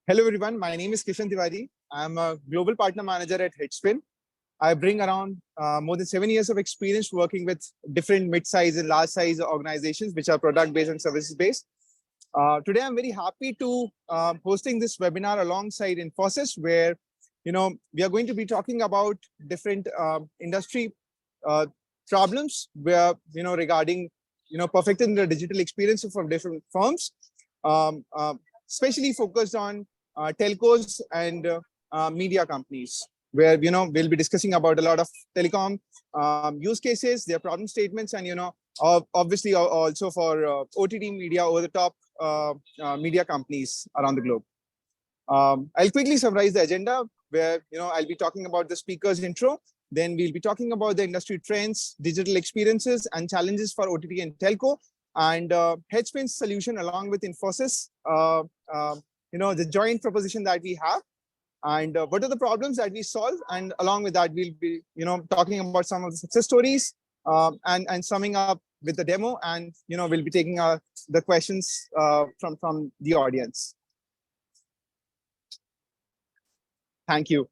Hello everyone, my name is Kishan Tiwari. I'm a global partner manager at HeadSpin. I bring around more than 7 years of experience working with different mid-size and large-size organizations which are product-based and services-based. Today, I'm very happy to hosting this webinar alongside Infosys, where we are going to be talking about different industry problems where regarding perfecting the digital experience from different firms, especially focused on telcos and media companies, where we'll be discussing about a lot of telecom use cases, their problem statements, and obviously also for OTT media over the top media companies around the globe. I'll quickly summarize the agenda, where I'll be talking about the speaker's intro. Then we'll be talking about the industry trends, digital experiences, and challenges for OTT and telco, and HeadSpin's solution along with Infosys. The joint proposition that we have, and what are the problems that we solve, and along with that we'll be talking about some of the success stories, and summing up with the demo, and we'll be taking the questions from the audience. Thank you.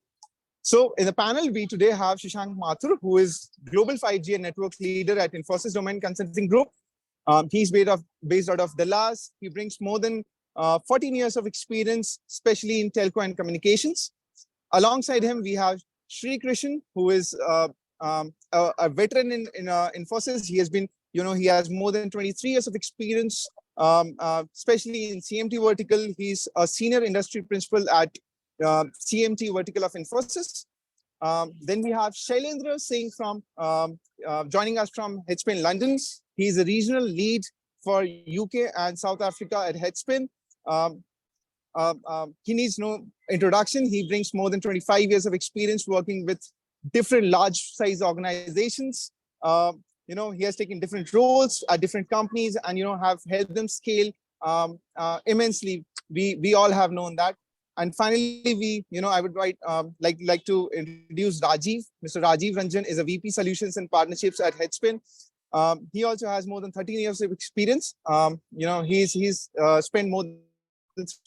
So in the panel, we today have Shashank Mathur, who is Global 5G and Network Leader at Infosys Domain Consulting Group. He's based out of Dallas. He brings more than 14 years of experience, especially in telco and communications. Alongside him, we have Sri Krishan, who is a veteran in Infosys. He has been, he has more than 23 years of experience, especially in CMT vertical. He's a senior industry principal at CMT vertical of Infosys. Then we have Shailendra Singh from joining us from HeadSpin London. He's a regional lead for UK and South Africa at HeadSpin. He needs no introduction. He brings more than 25 years of experience working with different large size organizations. He has taken different roles at different companies, and have helped them scale immensely. We all have known that. And finally, I would like to introduce Rajiv. Mr. Rajiv Ranjan is a VP Solutions and Partnerships at HeadSpin. He also has more than 13 years of experience. He's spent more than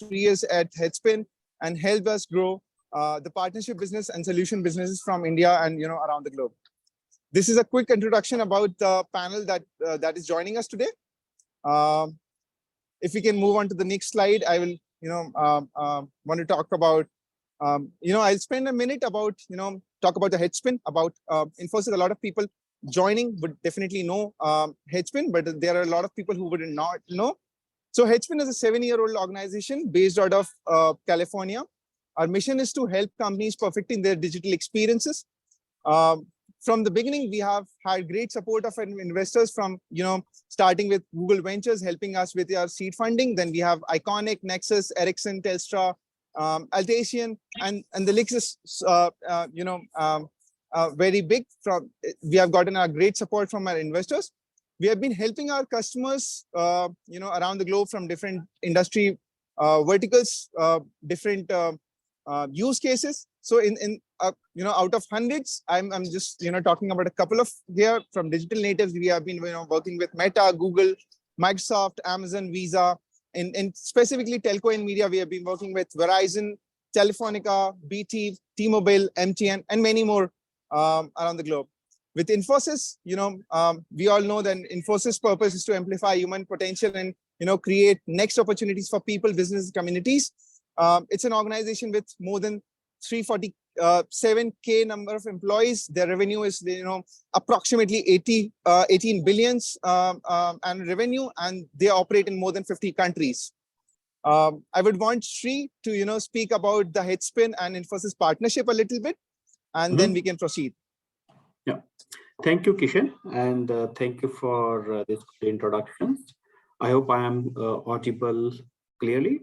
3 years at HeadSpin and helped us grow the partnership business and solution businesses from India and around the globe. This is a quick introduction about the panel that is joining us today. If we can move on to the next slide, I will want to talk about, I'll spend a minute about, talk about the HeadSpin, about Infosys. A lot of people joining would definitely know HeadSpin, but there are a lot of people who would not know. So HeadSpin is a 7-year-old organization based out of California. Our mission is to help companies perfecting their digital experiences. From the beginning, we have had great support of investors from, starting with Google Ventures, helping us with our seed funding. Then we have Iconic, Nexus, Ericsson, Telstra, Altasian, and the list is, very big. We have gotten a great support from our investors. We have been helping our customers, around the globe from different industry verticals, different use cases. So out of hundreds, I'm just talking about a couple of here. From digital natives, we have been working with Meta, Google, Microsoft, Amazon, Visa, and specifically telco and media. We have been working with Verizon, Telefonica, BT, T-Mobile, MTN, and many more around the globe. With Infosys, we all know that Infosys' purpose is to amplify human potential and create next opportunities for people, business, communities. It's an organization with more than 347K number of employees. Their revenue is approximately 18 billions and revenue, and they operate in more than 50 countries. I would want Sri to speak about the HeadSpin and Infosys partnership a little bit, and then we can proceed. Yeah, thank you, Kishan, and thank you for this introduction. I hope I am audible clearly.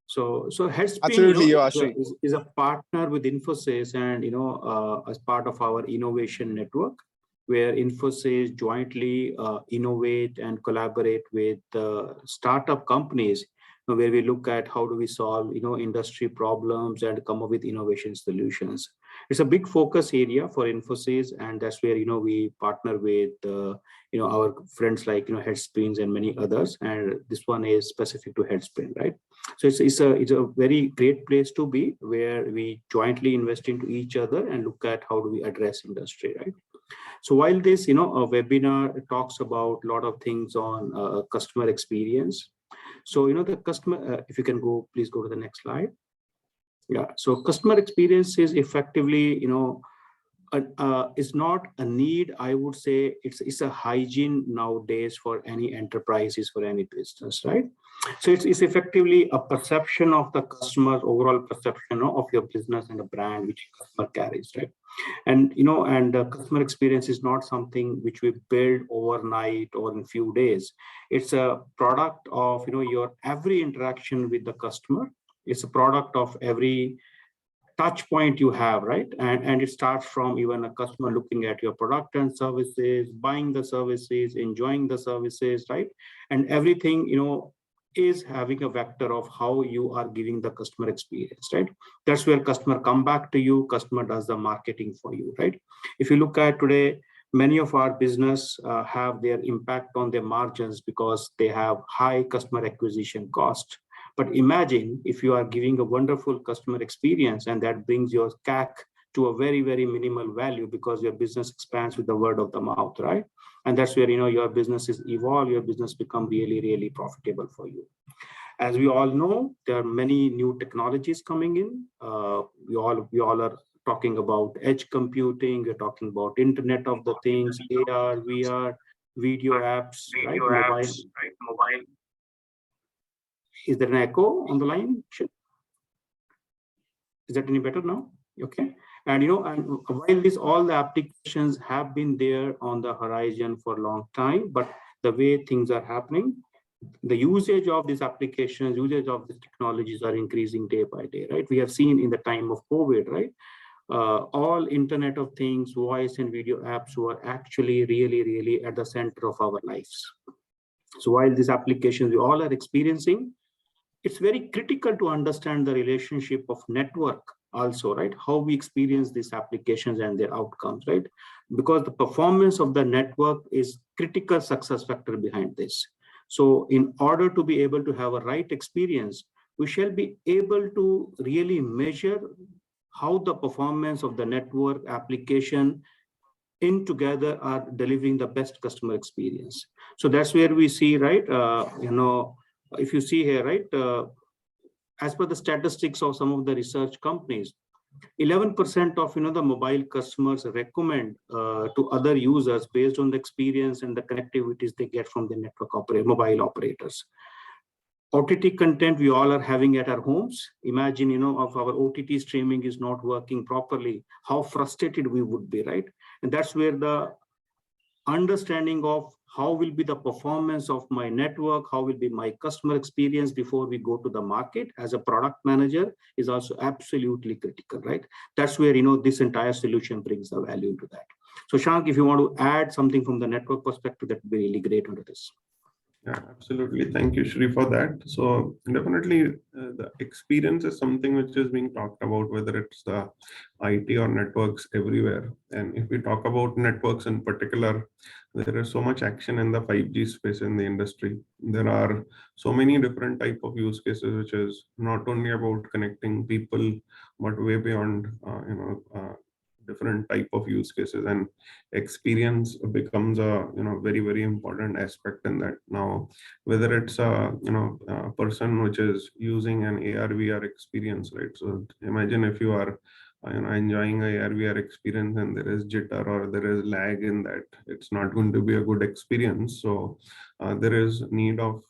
So HeadSpin is a partner with Infosys, and as part of our innovation network, where Infosys jointly innovate and collaborate with startup companies, where we look at how do we solve industry problems and come up with innovation solutions. It's a big focus area for Infosys, and that's where we partner with our friends like HeadSpins and many others, and this one is specific to HeadSpin, right? So it's a very great place to be, where we jointly invest into each other and look at how do we address industry, right? So while this, a webinar talks about a lot of things on customer experience. So, the customer, if you can go, please go to the next slide. Yeah. So customer experience is effectively, it's not a need. I would say it's a hygiene nowadays for any enterprises, for any business, right? So it's effectively a perception of the customer's overall perception of your business and a brand which customer carries, right? And customer experience is not something which we build overnight or in few days. It's a product of your every interaction with the customer. It's a product of every touch point you have, right? And it starts from even a customer looking at your product and services, buying the services, enjoying the services, right? And everything, is having a vector of how you are giving the customer experience, right? That's where customer come back to you, customer does the marketing for you, right? If you look at today, many of our business have their impact on their margins because they have high customer acquisition cost. But imagine if you are giving a wonderful customer experience and that brings your CAC to a very, very minimal value because your business expands with the word of the mouth, right? And that's where, your business is evolve, your business become really, really profitable for you. As we all know, there are many new technologies coming in. We all are talking about edge computing. We're talking about Internet of the Things, AR, VR, video apps, right? Mobile. Is there an echo on the line? Is that any better now? Okay. And and while all the applications have been there on the horizon for a long time, but the way things are happening, the usage of these applications, usage of these technologies are increasing day by day, right? We have seen in the time of COVID, right? All Internet of Things, voice and video apps were actually really, really at the center of our lives. So while these applications we all are experiencing, it's very critical to understand the relationship of network also, right? How we experience these applications and their outcomes, right? Because the performance of the network is critical success factor behind this. So in order to be able to have a right experience, we shall be able to really measure how the performance of the network application in together are delivering the best customer experience. So that's where we see, right? If you see here, right, as per the statistics of some of the research companies, 11% of the mobile customers recommend to other users based on the experience and the connectivities they get from the mobile operators. OTT content we all are having at our homes. Imagine, if our OTT streaming is not working properly, how frustrated we would be, right? And that's where the understanding of how will be the performance of my network, how will be my customer experience before we go to the market as a product manager is also absolutely critical, right? That's where, this entire solution brings the value into that. So Shank, if you want to add something from the network perspective, that would be really great under this. Yeah, absolutely. Thank you, Shri, for that. So definitely the experience is something which is being talked about, whether it's the IT or networks everywhere. And if we talk about networks in particular, there is so much action in the 5G space in the industry. There are so many different type of use cases, which is not only about connecting people, but way beyond, different type of use cases, and experience becomes a very, very important aspect in that. Now whether it's a a person which is using an AR/VR experience, right? So imagine if you are enjoying a AR/VR experience and there is jitter or there is lag in that, it's not going to be a good experience. So there is need of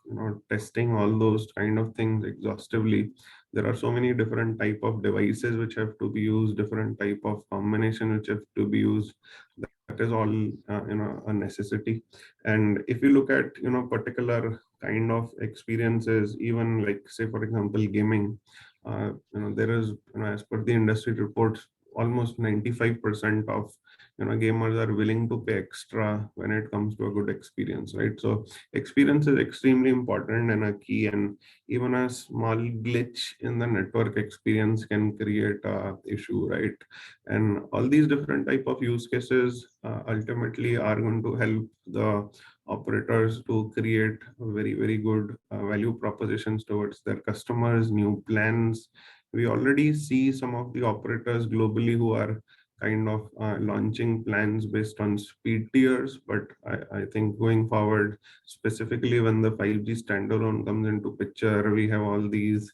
testing all those kind of things exhaustively. There are so many different type of devices which have to be used, different type of combination which have to be used. That is all a necessity. And if you look at particular kind of experiences, even like say for example gaming, there is as per the industry reports, almost 95% of gamers are willing to pay extra when it comes to a good experience, right? So experience is extremely important and a key, and even a small glitch in the network experience can create a issue, right? And all these different type of use cases ultimately are going to help the operators to create very, very good value propositions towards their customers, new plans. We already see some of the operators globally who are kind of launching plans based on speed tiers, but I think going forward, specifically when the 5G standalone comes into picture, we have all these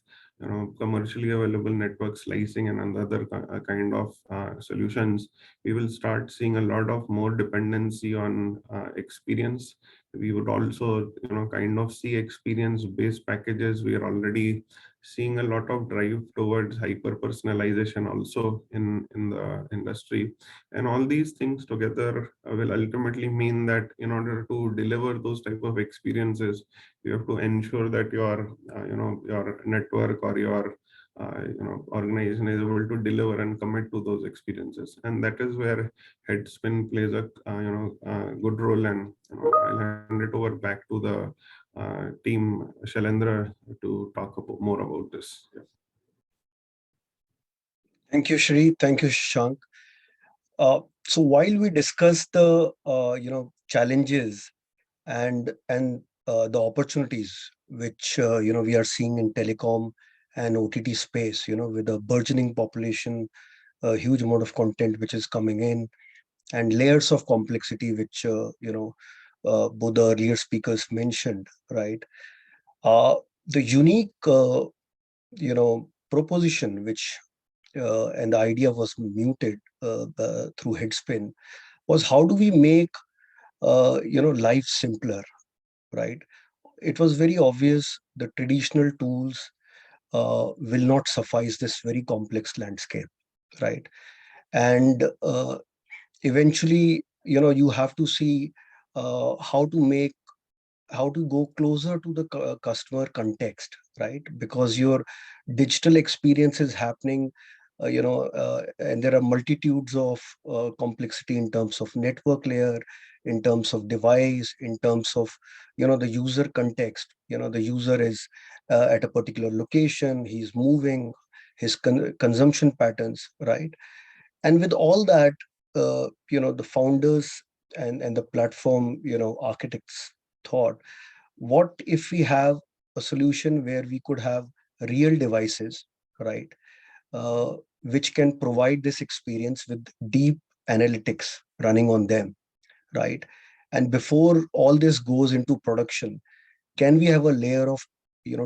commercially available network slicing and other kind of solutions. We will start seeing a lot of more dependency on experience. We would also kind of see experience based packages. We are already seeing a lot of drive towards hyper personalization also in the industry, and all these things together will ultimately mean that in order to deliver those type of experiences, you have to ensure that your network or your organization is able to deliver and commit to those experiences, and that is where HeadSpin plays a good role. And I'll hand it over back to the team, Shailendra, to talk more about this. Yeah. Thank you, Shri. Thank you, Shank. So while we discuss the challenges and the opportunities which we are seeing in telecom and OTT space, with a burgeoning population, a huge amount of content which is coming in, and layers of complexity which both the earlier speakers mentioned, right? The unique proposition which and the idea was muted through Headspin was, how do we make life simpler, right? It was very obvious the traditional tools will not suffice this very complex landscape, right? And eventually, you have to see how to go closer to the customer context, right? Because your digital experience is happening, and there are multitudes of complexity in terms of network layer, in terms of device, in terms of the user context. The user is at a particular location, he's moving, his consumption patterns, right? And with all that, the founders and the platform architects thought, what if we have a solution where we could have real devices, right, which can provide this experience with deep analytics running on them, right? And before all this goes into production, can we have a layer of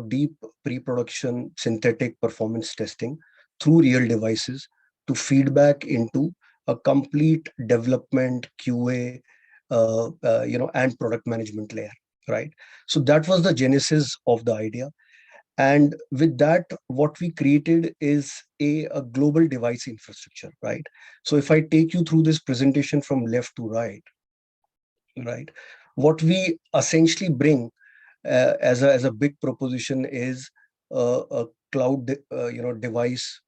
deep pre-production synthetic performance testing through real devices to feedback into a complete development QA and product management layer, right? So that was the genesis of the idea. And with that, what we created is a global device infrastructure, right? So if I take you through this presentation from left to right, what we essentially bring as a big proposition is a cloud device,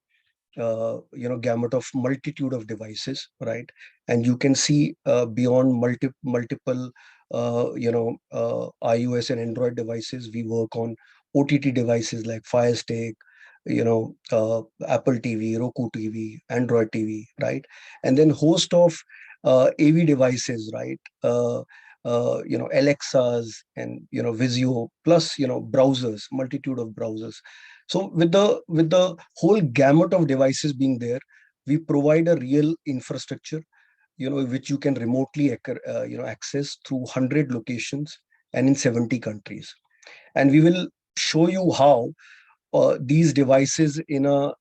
gamut of multitude of devices, right? And you can see beyond multiple iOS and Android devices, we work on OTT devices like Fire Stick, Apple TV, Roku TV, Android TV, right? And then host of AV devices, right? Alexas and Vizio, plus browsers, multitude of browsers. So with the whole gamut of devices being there, we provide a real infrastructure, which you can remotely access through 100 locations and in 70 countries. And we will show you how these devices in a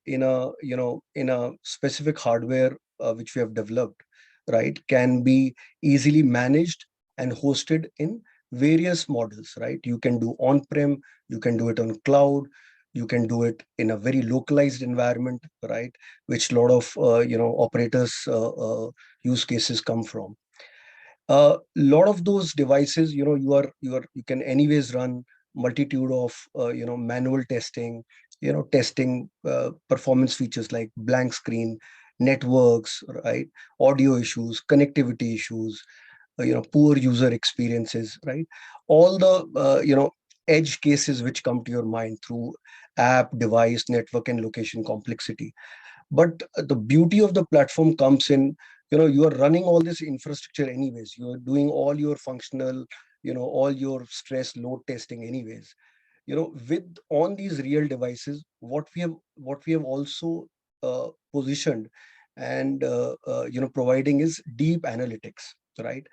specific hardware which we have developed, right, can be easily managed and hosted in various models, right? You can do on-prem, you can do it on cloud, you can do it in a very localized environment, right, which a lot of operators use cases come from. A lot of those devices, you can anyways run multitude of manual testing, testing performance features like blank screen, networks, right, audio issues, connectivity issues, poor user experiences, right? All the edge cases which come to your mind through app, device, network, and location complexity. But the beauty of the platform comes in, you are running all this infrastructure anyways. You are doing all your functional all your stress load testing anyways. With on these real devices, what we have also positioned and providing is deep analytics, right?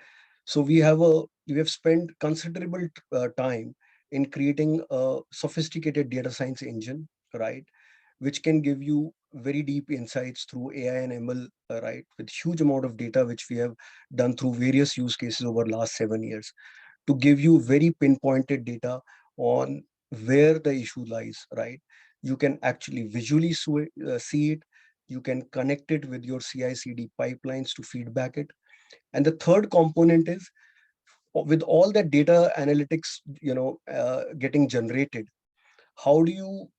So we have spent considerable time in creating a sophisticated data science engine, right, which can give you very deep insights through AI and ML, right, with huge amount of data which we have done through various use cases over last 7 years to give you very pinpointed data on where the issue lies, right? You can actually visually see it. You can connect it with your CI/CD pipelines to feedback it. And the third component is, with all that data analytics, getting generated, how do you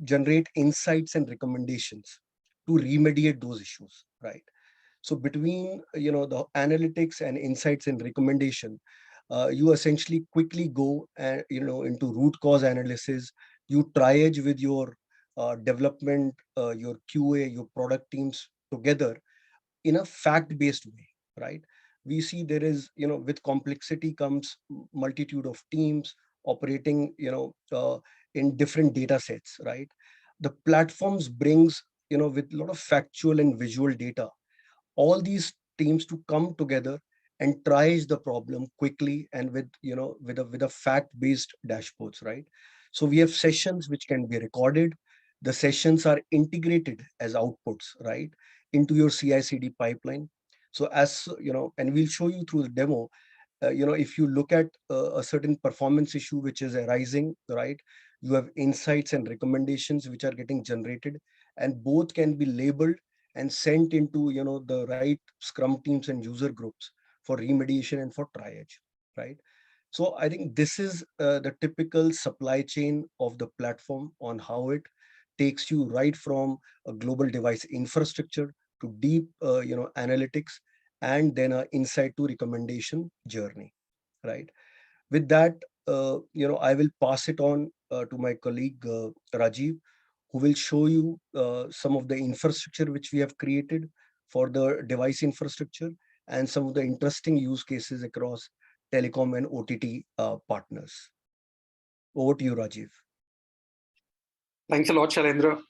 generate insights and recommendations to remediate those issues, right? So between the analytics and insights and recommendation, you essentially quickly go and into root cause analysis. You triage with your development, your QA, your product teams together in a fact-based way, right? We see there is, with complexity comes multitude of teams operating, in different data sets, right? The platforms brings, with a lot of factual and visual data, all these teams to come together and triage the problem quickly and with with a fact based dashboards, right? So we have sessions which can be recorded. The sessions are integrated as outputs, right, into your CI/CD pipeline. So as and we'll show you through the demo, if you look at a certain performance issue which is arising, right, you have insights and recommendations which are getting generated, and both can be labeled and sent into the right scrum teams and user groups for remediation and for triage, right? So I think this is the typical supply chain of the platform on how it takes you right from a global device infrastructure to deep analytics, and then a insight to recommendation journey, right? With that, I will pass it on to my colleague Rajiv, who will show you some of the infrastructure which we have created for the device infrastructure and some of the interesting use cases across telecom and OTT partners. Over to you, Rajiv. Thanks a lot, Shailendra.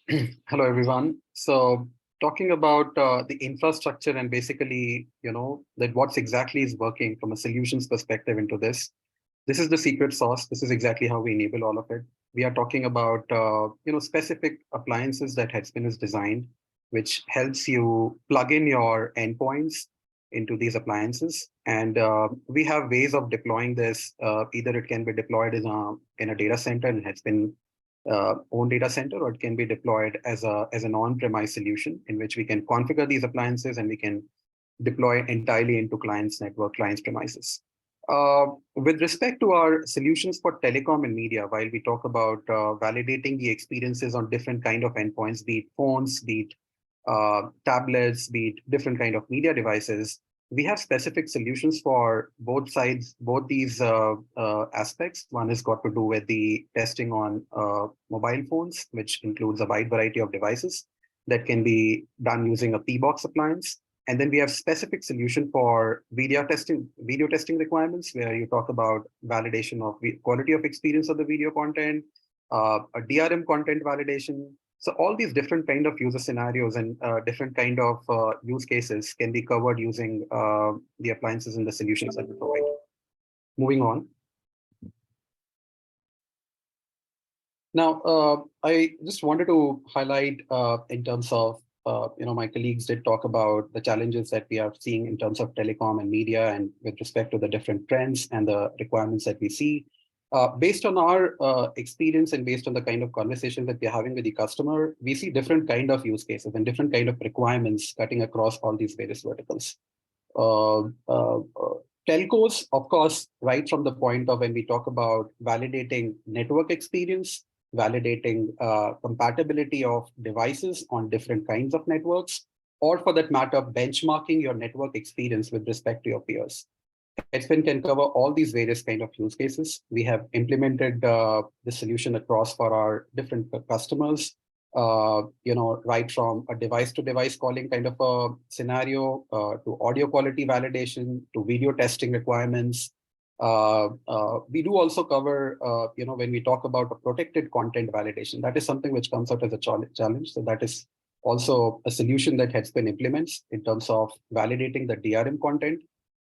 Hello, everyone. So talking about the infrastructure and basically, that what's exactly is working from a solutions perspective into this. This is the secret sauce. This is exactly how we enable all of it. We are talking about, specific appliances that HeadSpin is designed, which helps you plug in your endpoints into these appliances. And we have ways of deploying this. Either it can be deployed in a data center in HeadSpin own data center, or it can be deployed as an on-premise solution in which we can configure these appliances and we can deploy entirely into clients' network, clients' premises. With respect to our solutions for telecom and media, while we talk about validating the experiences on different kind of endpoints, be it phones, be it tablets, be it different kind of media devices, we have specific solutions for both sides, both these aspects. One has got to do with the testing on mobile phones, which includes a wide variety of devices that can be done using a P-box appliance. And then we have specific solution for video testing requirements, where you talk about validation of quality of experience of the video content, a DRM content validation. So all these different kind of user scenarios and different kind of use cases can be covered using the appliances and the solutions that we provide. Moving on. Now, I just wanted to highlight in terms of, my colleagues did talk about the challenges that we are seeing in terms of telecom and media and with respect to the different trends and the requirements that we see. Based on our experience and based on the kind of conversations that we're having with the customer, we see different kind of use cases and different kind of requirements cutting across all these various verticals. Telcos, of course, right from the point of when we talk about validating network experience, validating compatibility of devices on different kinds of networks, or for that matter, benchmarking your network experience with respect to your peers. HeadSpin can cover all these various kind of use cases. We have implemented the solution across for our different customers, right from a device-to-device calling kind of a scenario, to audio quality validation, to video testing requirements, We do also cover, when we talk about a protected content validation, that is something which comes out as a challenge. So that is also a solution that HeadSpin implements in terms of validating the DRM content.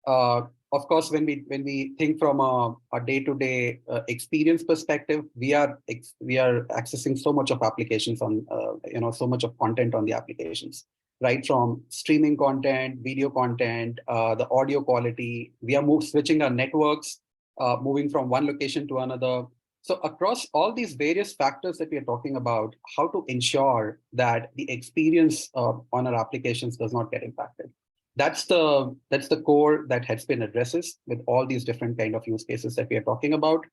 Of course, when we think from a day-to-day experience perspective, we are accessing so much of applications on so much of content on the applications, right? From streaming content, video content, the audio quality. We are switching our networks, moving from one location to another. So across all these various factors that we are talking about, how to ensure that the experience on our applications does not get impacted. That's the core that HeadSpin addresses with all these different kind of use cases that we are talking about.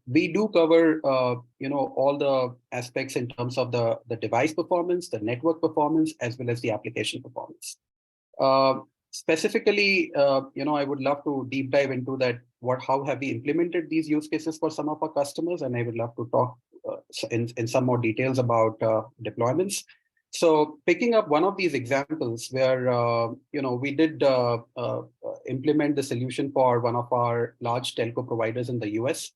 We do cover all the aspects in terms of the device performance, the network performance, as well as the application performance. Specifically, I would love to deep dive into that. How have we implemented these use cases for some of our customers? And I would love to talk in some more details about deployments. So picking up one of these examples where, we did implement the solution for one of our large telco providers in the US.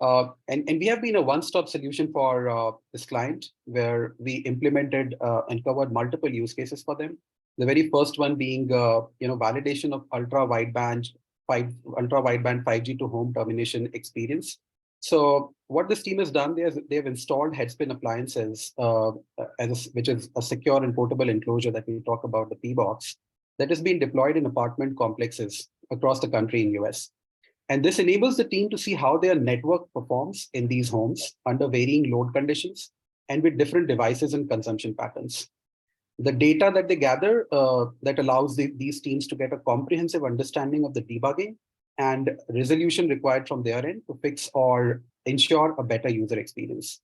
And we have been a one-stop solution for this client where we implemented and covered multiple use cases for them. The very first one being, validation of ultra-wideband 5G to home termination experience. So what this team has done, they've installed HeadSpin appliances, which is a secure and portable enclosure that we talk about, the P-box, that has been deployed in apartment complexes across the country in US. And this enables the team to see how their network performs in these homes under varying load conditions and with different devices and consumption patterns. The data that they gather that allows these teams to get a comprehensive understanding of the debugging and resolution required from their end to fix or ensure a better user experience.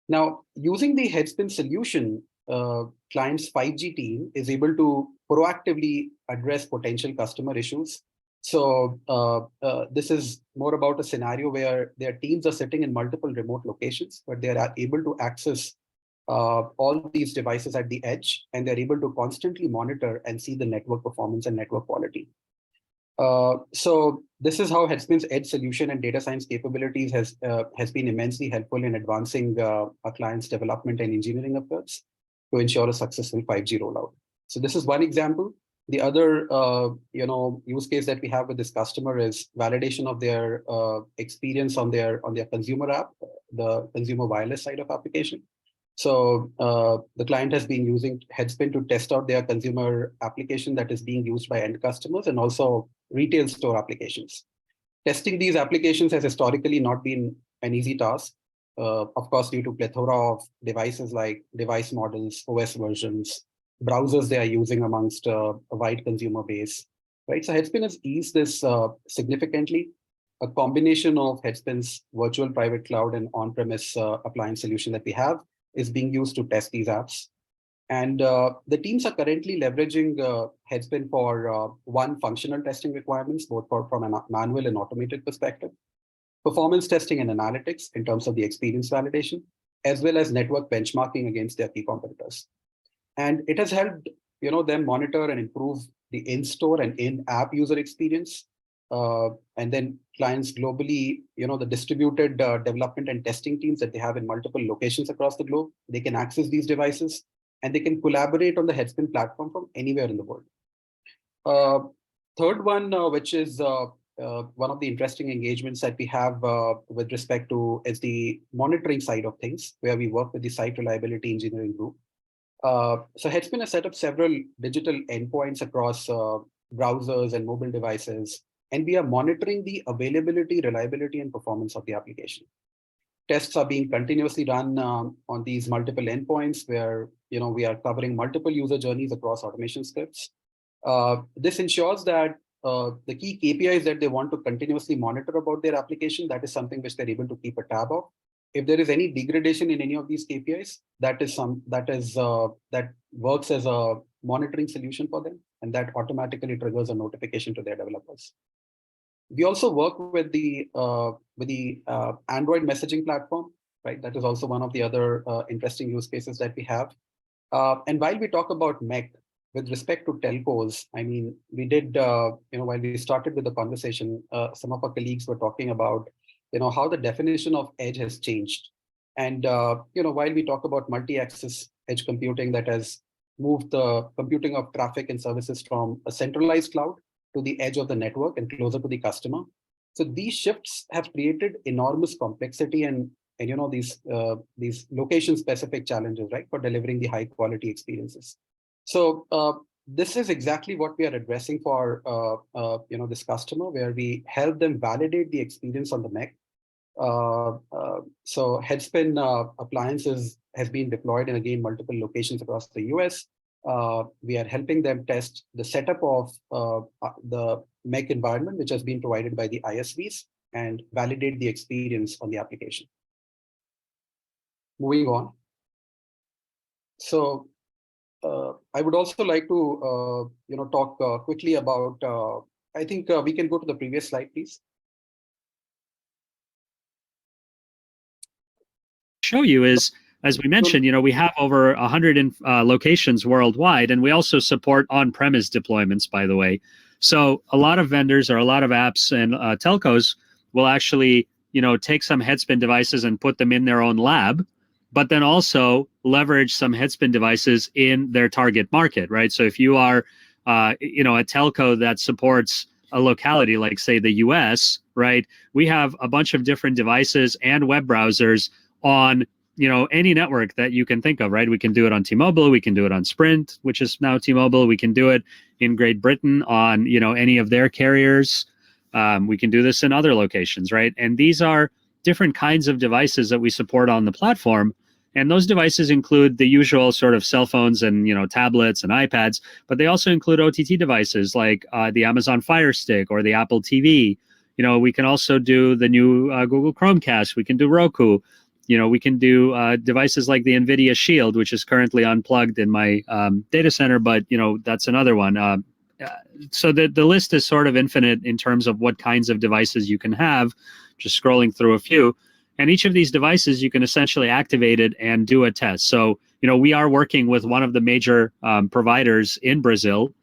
Now, using the HeadSpin solution, client's 5G team is able to proactively address potential customer issues. So this is more about a scenario where their teams are sitting in multiple remote locations, but they are able to access all these devices at the edge, and they're able to constantly monitor and see the network performance and network quality. So this is how HeadSpin's edge solution and data science capabilities has been immensely helpful in advancing our clients' development and engineering efforts to ensure a successful 5G rollout. So this is one example. The other use case that we have with this customer is validation of their experience on their consumer app, the consumer wireless side of application. So the client has been using HeadSpin to test out their consumer application that is being used by end customers and also retail store applications. Testing these applications has historically not been an easy task, of course, due to plethora of devices like device models, OS versions, browsers they are using amongst a wide consumer base, right? So HeadSpin has eased this significantly. A combination of HeadSpin's virtual private cloud and on-premise appliance solution that we have is being used to test these apps. And the teams are currently leveraging HeadSpin for functional testing requirements, both from a manual and automated perspective, performance testing and analytics in terms of the experience validation, as well as network benchmarking against their key competitors. And it has helped them monitor and improve the in-store and in-app user experience. And then clients globally, the distributed development and testing teams that they have in multiple locations across the globe, they can access these devices and they can collaborate on the HeadSpin platform from anywhere in the world. Third one, which is one of the interesting engagements that we have with respect to is the monitoring side of things, where we work with the site reliability engineering group. So HeadSpin has set up several digital endpoints across browsers and mobile devices, and we are monitoring the availability, reliability, and performance of the application. Tests are being continuously run on these multiple endpoints where we are covering multiple user journeys across automation scripts. This ensures that the key KPIs that they want to continuously monitor about their application, that is something which they're able to keep a tab of. If there is any degradation in any of these KPIs, that works as a monitoring solution for them, and that automatically triggers a notification to their developers. We also work with the Android messaging platform, right? That is also one of the other interesting use cases that we have. And while we talk about MEC, with respect to telcos, I mean, we did, while we started with the conversation, some of our colleagues were talking about, how the definition of edge has changed. And, while we talk about multi-access edge computing that has moved the computing of traffic and services from a centralized cloud to the edge of the network and closer to the customer. So these shifts have created enormous complexity and these location-specific challenges, right, for delivering the high-quality experiences. So this is exactly what we are addressing for this customer, where we help them validate the experience on the MEC. So HeadSpin appliances has been deployed in, again, multiple locations across the US. We are helping them test the setup of the MEC environment, which has been provided by the ISVs, and validate the experience on the application. Moving on. So I would also like to talk quickly about, I think we can go to the previous slide, please. Show you is, as we mentioned, we have over 100 locations worldwide, and we also support on-premise deployments, by the way. So a lot of vendors or a lot of apps and telcos will actually, take some HeadSpin devices and put them in their own lab, but then also leverage some HeadSpin devices in their target market, right? So if you are, a telco that supports a locality like, say, the US, right? We have a bunch of different devices and web browsers on, any network that you can think of, right? We can do it on T-Mobile, we can do it on Sprint, which is now T-Mobile. We can do it in Great Britain on, any of their carriers. We can do this in other locations, right? And these are different kinds of devices that we support on the platform. And those devices include the usual sort of cell phones and, tablets and iPads, but they also include OTT devices like the Amazon Fire Stick or the Apple TV. We can also do the new Google Chromecast. We can do Roku. We can do devices like the NVIDIA Shield, which is currently unplugged in my data center, but, that's another one. So the list is sort of infinite in terms of what kinds of devices you can have, just scrolling through a few. And each of these devices, you can essentially activate it and do a test. So, we are working with one of the major providers in Brazil.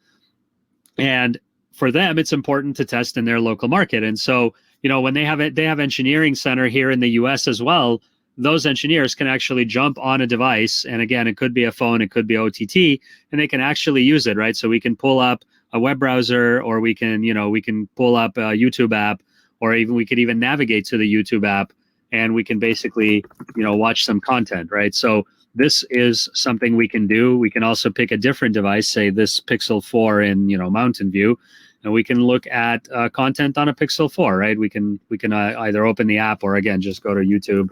And for them, it's important to test in their local market. And so, when they have engineering center here in the US as well, those engineers can actually jump on a device. And again, it could be a phone, it could be OTT, and they can actually use it, right? So we can pull up a web browser, or we can pull up a YouTube app, or even we could even navigate to the YouTube app, and we can basically, watch some content, right? So this is something we can do. We can also pick a different device, say this Pixel 4 in, Mountain View, and we can look at content on a Pixel 4, right? We can either open the app or, again, just go to YouTube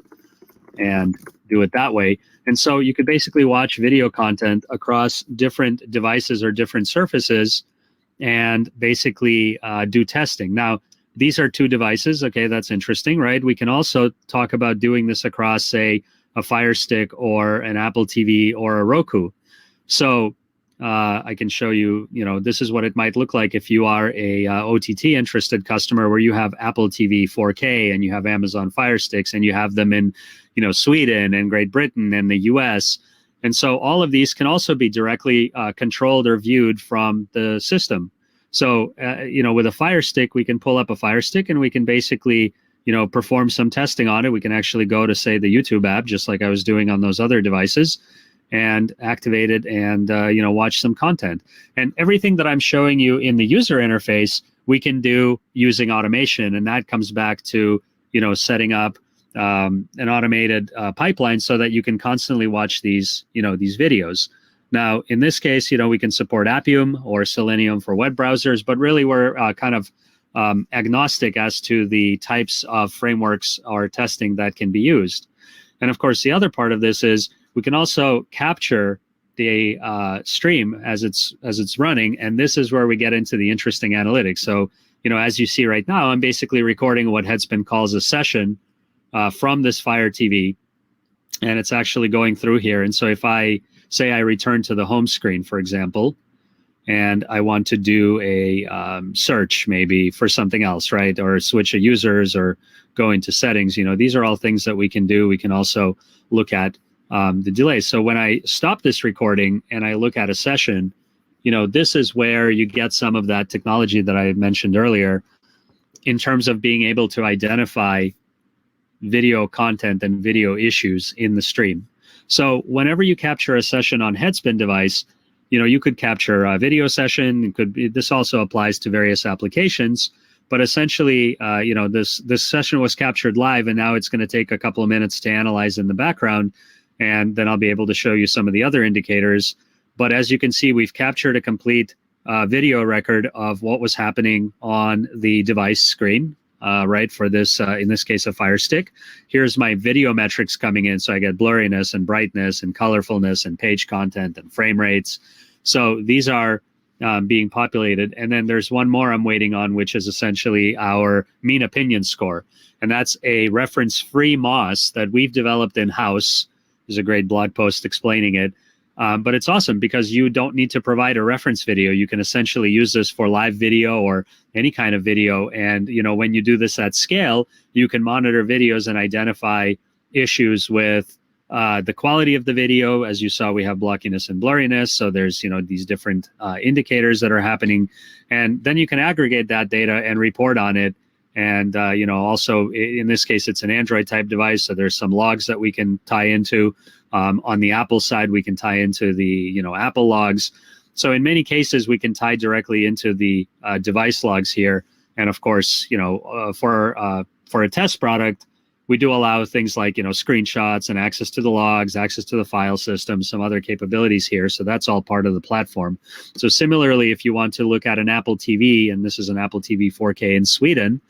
and do it that way. And so you could basically watch video content across different devices or different surfaces and basically do testing. Now, these are two devices. Okay, that's interesting, right? We can also talk about doing this across, say, a Fire Stick or an Apple TV or a Roku. So I can show you, this is what it might look like if you are a OTT interested customer, where you have Apple TV 4K and you have Amazon Fire Sticks and you have them in, Sweden and Great Britain and the US. And so all of these can also be directly controlled or viewed from the system. So, with a Fire Stick, we can pull up a Fire Stick and we can basically, perform some testing on it. We can actually go to, say, the YouTube app, just like I was doing on those other devices, and activate it and, watch some content. And everything that I'm showing you in the user interface, we can do using automation. And that comes back to, setting up an automated pipeline so that you can constantly watch these, these videos. Now, in this case, we can support Appium or Selenium for web browsers, but really we're kind of agnostic as to the types of frameworks or testing that can be used. And of course, the other part of this is we can also capture the stream as it's running, and this is where we get into the interesting analytics. So, as you see right now, I'm basically recording what HeadSpin calls a session from this Fire TV, and it's actually going through here. And so if I say I return to the home screen, for example, and I want to do a search maybe for something else, right? Or switch a users or go into settings, these are all things that we can do. We can also look at the delay. So when I stop this recording and I look at a session, this is where you get some of that technology that I mentioned earlier in terms of being able to identify video content and video issues in the stream. So whenever you capture a session on HeadSpin device, you could capture a video session. It could be, this also applies to various applications, but essentially, this session was captured live, and now it's going to take a couple of minutes to analyze in the background, and then I'll be able to show you some of the other indicators. But as you can see, we've captured a complete video record of what was happening on the device screen, right, for this, in this case, a Fire Stick. Here's my video metrics coming in. So I get blurriness and brightness and colorfulness and page content and frame rates. So these are being populated. And then there's one more I'm waiting on, which is essentially our mean opinion score. And that's a reference-free MOS that we've developed in-house. There's a great blog post explaining it. But it's awesome because you don't need to provide a reference video. You can essentially use this for live video or any kind of video. And, when you do this at scale, you can monitor videos and identify issues with the quality of the video. As you saw, we have blockiness and blurriness. So there's, these different indicators that are happening. And then you can aggregate that data and report on it. And, also in this case, it's an Android type device. So there's some logs that we can tie into. On the Apple side, we can tie into the, Apple logs. So in many cases, we can tie directly into the device logs here. And of course, for a test product, we do allow things like, screenshots and access to the logs, access to the file system, some other capabilities here. So that's all part of the platform. So similarly, if you want to look at an Apple TV, and this is an Apple TV 4K in Sweden,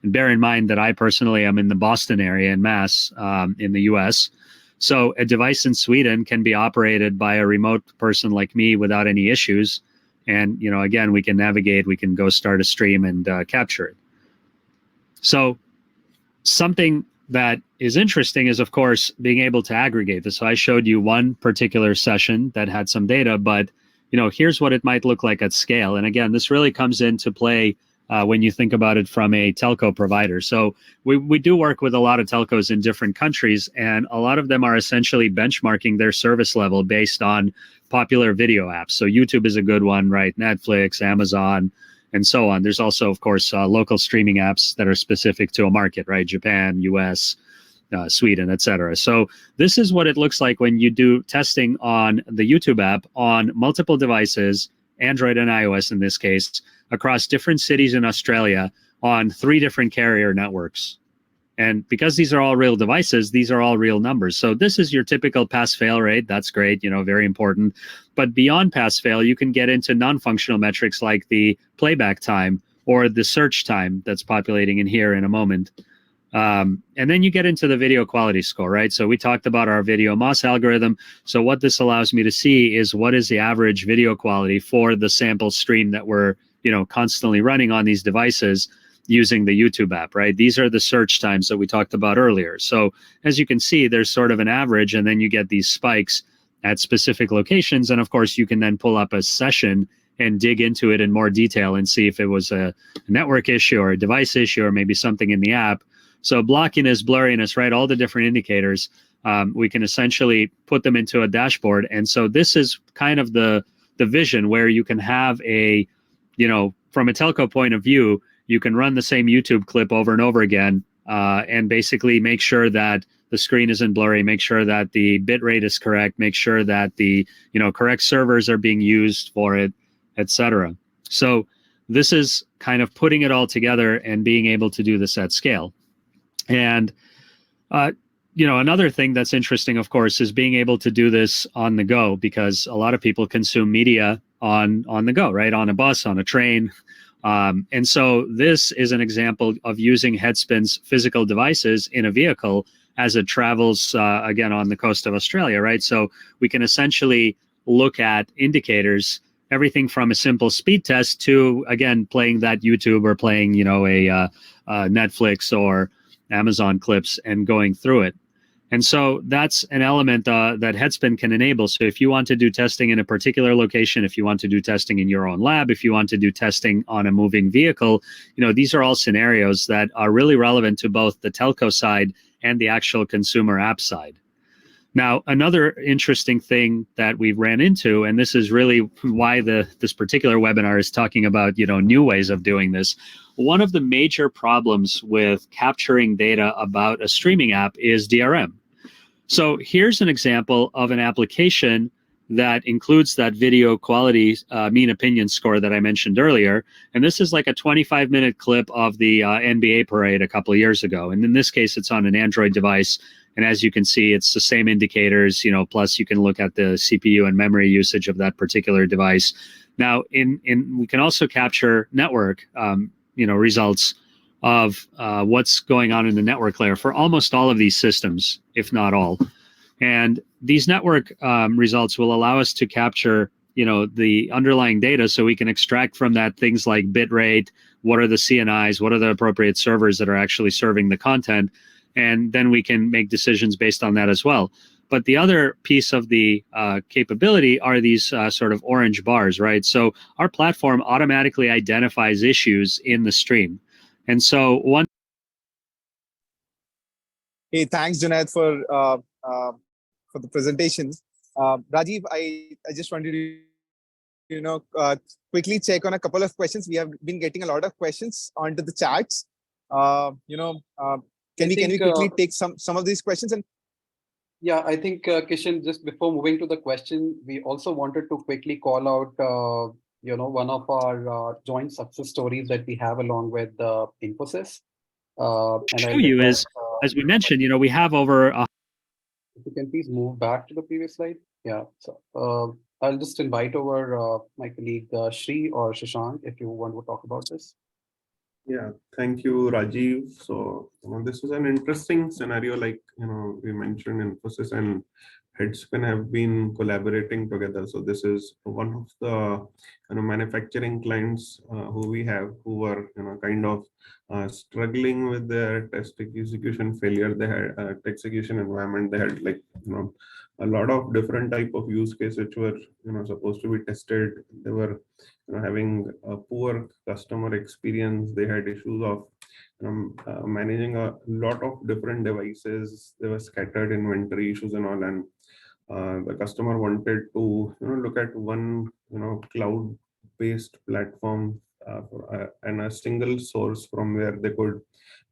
and bear in mind that I personally am in the Boston area in Mass, in the US. So a device in Sweden can be operated by a remote person like me without any issues. And, again, we can navigate, we can go start a stream and capture it. So something that is interesting is, of course, being able to aggregate this. So I showed you one particular session that had some data, but, here's what it might look like at scale. And again, this really comes into play when you think about it from a telco provider. So we do work with a lot of telcos in different countries, and a lot of them are essentially benchmarking their service level based on popular video apps. So YouTube is a good one, right? Netflix, Amazon, and so on. There's also, of course, local streaming apps that are specific to a market, right? Japan, US, Sweden, etc. So this is what it looks like when you do testing on the YouTube app on multiple devices, Android and iOS in this case, across different cities in Australia on 3 different carrier networks. And because these are all real devices, these are all real numbers. So this is your typical pass-fail rate. That's great, very important. But beyond pass-fail, you can get into non-functional metrics like the playback time or the search time that's populating in here in a moment. And then you get into the video quality score, right? So we talked about our video MOS algorithm. So what this allows me to see is what is the average video quality for the sample stream that we're constantly running on these devices using the YouTube app, right? These are the search times that we talked about earlier. So as you can see, there's sort of an average, and then you get these spikes at specific locations. And of course, you can then pull up a session and dig into it in more detail and see if it was a network issue or a device issue or maybe something in the app. So blockiness, blurriness, right? All the different indicators, we can essentially put them into a dashboard. And so this is kind of the vision where you can have a, from a telco point of view, you can run the same YouTube clip over and over again and basically make sure that the screen isn't blurry, make sure that the bit rate is correct, make sure that the correct servers are being used for it, etc. So this is kind of putting it all together and being able to do this at scale. And another thing that's interesting, of course, is being able to do this on the go, because a lot of people consume media on the go, right? On a bus, on a train. And so this is an example of using HeadSpin's physical devices in a vehicle as it travels, again, on the coast of Australia, right? So we can essentially look at indicators, everything from a simple speed test to, again, playing that YouTube or playing, a Netflix or Amazon clips and going through it. And so that's an element that HeadSpin can enable. So if you want to do testing in a particular location, if you want to do testing in your own lab, if you want to do testing on a moving vehicle, these are all scenarios that are really relevant to both the telco side and the actual consumer app side. Now, another interesting thing that we ran into, and this is really why this particular webinar is talking about, new ways of doing this. One of the major problems with capturing data about a streaming app is DRM. So here's an example of an application that includes that video quality mean opinion score that I mentioned earlier. And this is like a 25-minute clip of the NBA parade a couple of years ago. And in this case, it's on an Android device. And as you can see, it's the same indicators, plus you can look at the CPU and memory usage of that particular device. Now, we can also capture network, results of what's going on in the network layer for almost all of these systems, if not all. And these network results will allow us to capture, the underlying data, so we can extract from that things like bit rate, what are the CNIs, what are the appropriate servers that are actually serving the content, and then we can make decisions based on that as well. But the other piece of the capability are these sort of orange bars, right? So our platform automatically identifies issues in the stream. And so Hey, thanks, Junaid, for the presentation. Rajiv, I just wanted to quickly check on a couple of questions. We have been getting a lot of questions onto the chats. Can we quickly take some of these questions? And yeah, I think Kishan, just before moving to the question, we also wanted to quickly call out one of our joint success stories that we have along with Infosys. And show you is, as we mentioned, we have over. If you can please move back to the previous slide. Yeah, so I'll just invite over my colleague Shri or Shashank if you want to talk about this. Yeah, thank you, Rajiv. So this is an interesting scenario, like we mentioned, Infosys and HeadSpin have been collaborating together. So this is one of the manufacturing clients who we have, who were kind of struggling with their test execution failure. They had execution environment. They had a lot of different type of use cases which were supposed to be tested. They were having a poor customer experience. They had issues of managing a lot of different devices. There were scattered inventory issues and all, and the customer wanted to look at one cloud-based platform and a single source from where they could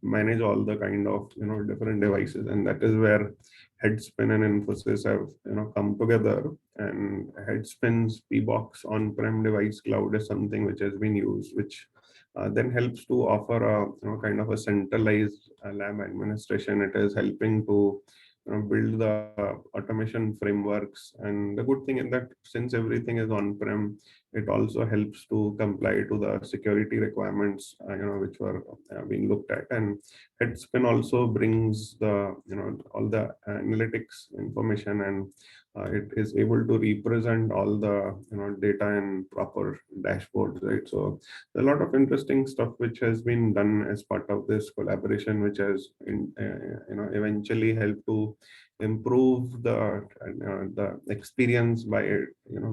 manage all the kind of different devices. And that is where HeadSpin and Infosys have come together. And HeadSpin's PBox on-prem device cloud is something which has been used, which then helps to offer a kind of a centralized lab administration. It is helping to build the automation frameworks. And the good thing is that since everything is on-prem, it also helps to comply to the security requirements, which were being looked at. And HeadSpin also brings the, all the analytics information, and it is able to represent all the, data in proper dashboards, right? So a lot of interesting stuff which has been done as part of this collaboration, which has, eventually helped to improve the experience by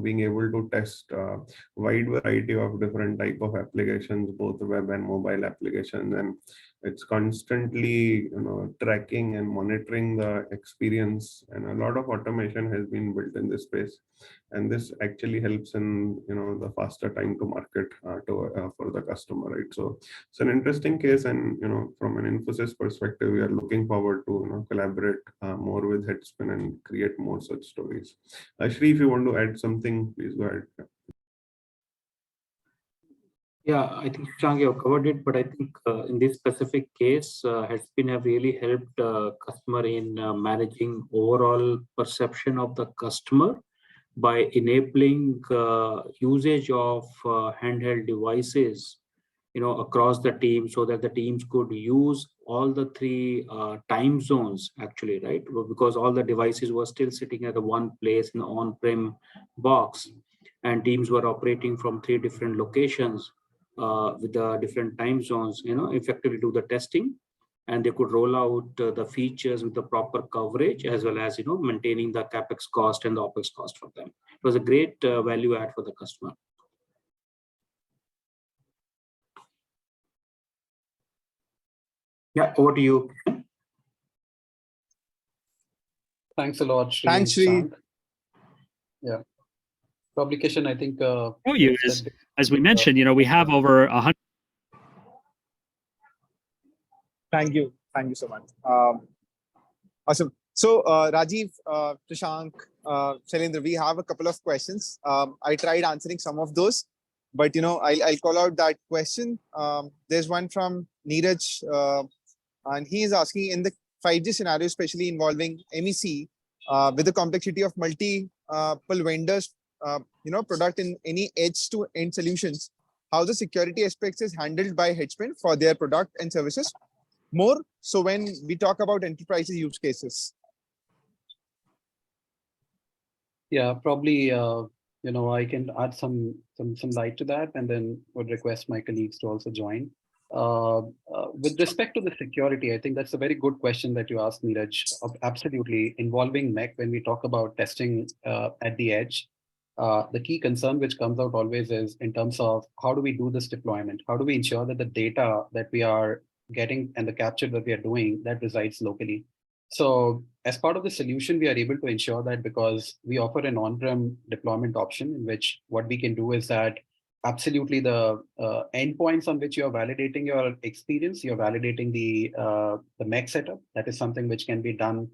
being able to test a wide variety of different type of applications, both web and mobile applications. And it's constantly tracking and monitoring the experience, and a lot of automation has been built in this space. And this actually helps in the faster time to market for the customer, right? So it's an interesting case, and from an Infosys perspective, we are looking forward to collaborate more with HeadSpin and create more such stories. Shri, if you want to add something, please go ahead. Yeah, I think Shashank, you have covered it, but I think in this specific case, HeadSpin have really helped customer in managing overall perception of the customer by enabling usage of handheld devices, across the team, so that the teams could use all the three time zones actually, right? Because all the devices were still sitting at the one place in the on-prem box, and teams were operating from three different locations with the different time zones, effectively do the testing, and they could roll out the features with the proper coverage, as well as maintaining the capex cost and the opex cost for them. It was a great value add for the customer. Yeah, over to you. Thanks a lot, Shri Thanks, and Shri. Shank. Yeah. Publication, I think. You is, as we mentioned, we have over 100. Thank you. Thank you so much. Awesome. So, Rajiv, Prashank, Shailendra, we have a couple of questions. I tried answering some of those, but I'll call out that question. There's one from Neeraj, and he is asking, in the 5G scenario, especially involving MEC, with the complexity of multiple vendors, product in any edge-to-end solutions, how the security aspects is handled by HeadSpin for their product and services. More so when we talk about enterprises use cases. Yeah, probably. I can add some light to that, and then would request my colleagues to also join. With respect to the security, I think that's a very good question that you asked, Neeraj. Absolutely, involving MEC when we talk about testing at the edge. The key concern which comes out always is in terms of how do we do this deployment? How do we ensure that the data that we are getting and the capture that we are doing that resides locally? So as part of the solution, we are able to ensure that because we offer an on-prem deployment option in which what we can do is that absolutely the endpoints on which you're validating your experience, you're validating the MEC setup. That is something which can be done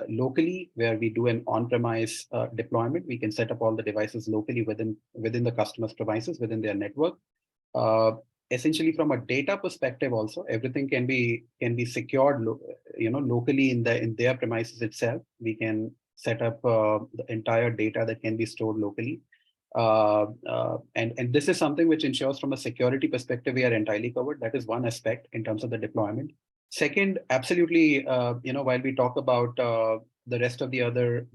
locally, where we do an on-premise deployment. We can set up all the devices locally within the customer's premises, within their network. Essentially, from a data perspective, also everything can be secured, locally in their premises itself. We can set up the entire data that can be stored locally, and this is something which ensures from a security perspective we are entirely covered. That is one aspect in terms of the deployment. Second, absolutely, while we talk about the rest of the other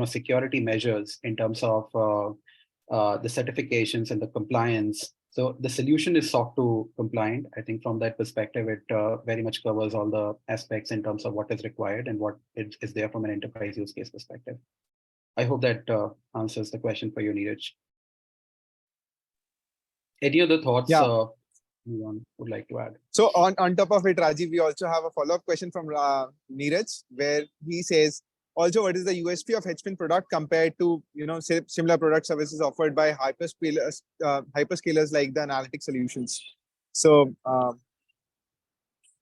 security measures in terms of the certifications and the compliance. So the solution is SOC 2 compliant. I think from that perspective, it very much covers all the aspects in terms of what is required and what is there from an enterprise use case perspective. I hope that answers the question for you, Neeraj. Any other thoughts anyone would like to add? So on top of it, Rajiv, we also have a follow-up question from Neeraj, where he says, also, what is the USP of HeadSpin product compared to similar product services offered by hyperscalers like the analytic solutions? So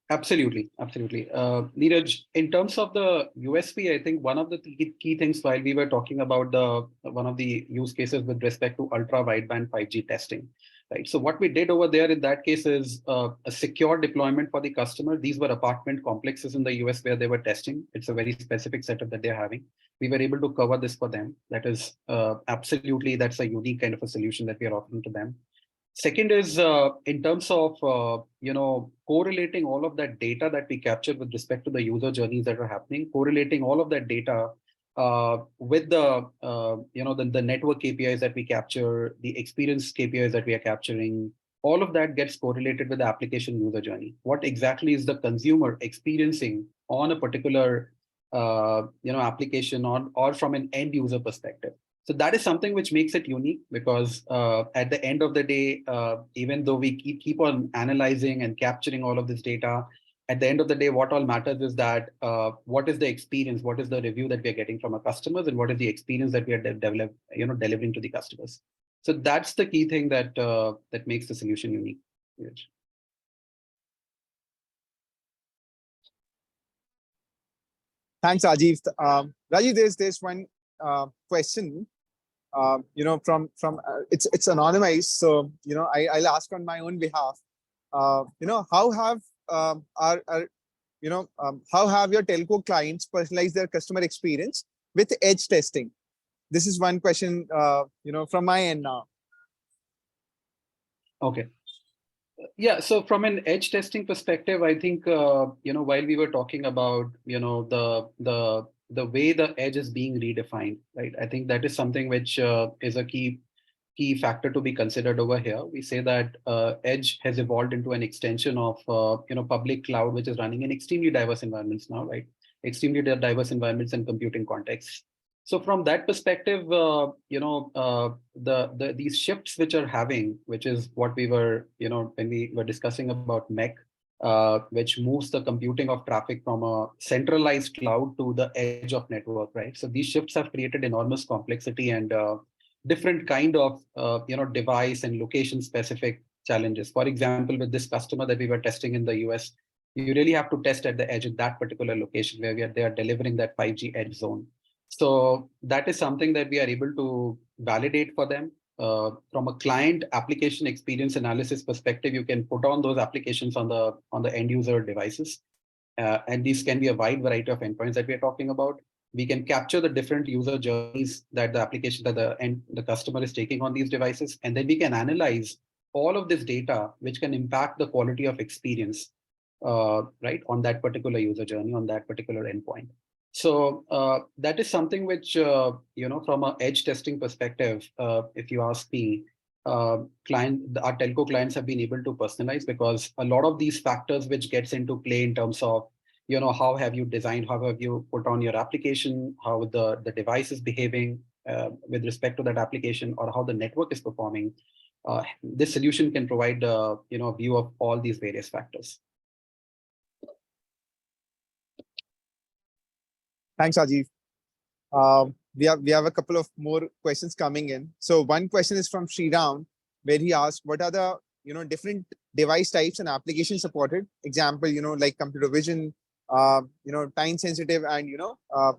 absolutely. Neeraj, in terms of the USP, I think one of the key things while we were talking about one of the use cases with respect to ultra wideband 5G testing. Right. So what we did over there in that case is a secure deployment for the customer. These were apartment complexes in the US where they were testing. It's a very specific setup that they're having. We were able to cover this for them. That is absolutely, that's a unique kind of a solution that we are offering to them. Second is in terms of correlating all of that data that we capture with respect to the user journeys that are happening, correlating all of that data with the network KPIs that we capture, the experience KPIs that we are capturing, all of that gets correlated with the application user journey. What exactly is the consumer experiencing on a particular application or from an end user perspective? So that is something which makes it unique because at the end of the day, even though we keep on analyzing and capturing all of this data, at the end of the day, what all matters is that what is the experience, what is the review that we are getting from our customers, and what is the experience that we are delivering to the customers. So that's the key thing that that makes the solution unique. Thanks, Rajiv. Rajiv, there's one question. From it's anonymized, so I'll ask on my own behalf. How have how have your telco clients personalized their customer experience with edge testing? This is one question from my end now. Okay. Yeah, so from an edge testing perspective, I think while we were talking about the way the edge is being redefined, right? I think that is something which is a key factor to be considered over here. We say that edge has evolved into an extension of public cloud, which is running in extremely diverse environments now, right? Extremely diverse environments and computing contexts. So from that perspective, these shifts which are having, which is what we were when we were discussing about MEC, which moves the computing of traffic from a centralized cloud to the edge of network, right? So these shifts have created enormous complexity and different kind of device and location specific challenges. For example, with this customer that we were testing in the US, you really have to test at the edge of that particular location where they are delivering that 5G edge zone. So that is something that we are able to validate for them. From a client application experience analysis perspective, you can put on those applications on the end user devices. And these can be a wide variety of endpoints that we are talking about. We can capture the different user journeys that the application that the customer is taking on these devices. And then we can analyze all of this data, which can impact the quality of experience, right, on that particular user journey, on that particular endpoint. So that is something which, from an edge testing perspective, if you ask me, our telco clients have been able to personalize, because a lot of these factors which gets into play in terms of, how have you designed, how have you put on your application, how the device is behaving with respect to that application, or how the network is performing. This solution can provide a view of all these various factors. Thanks, Rajiv. We have a couple of more questions coming in. So one question is from Sriram, where he asked, what are the different device types and applications supported? Example, like computer vision, time sensitive, and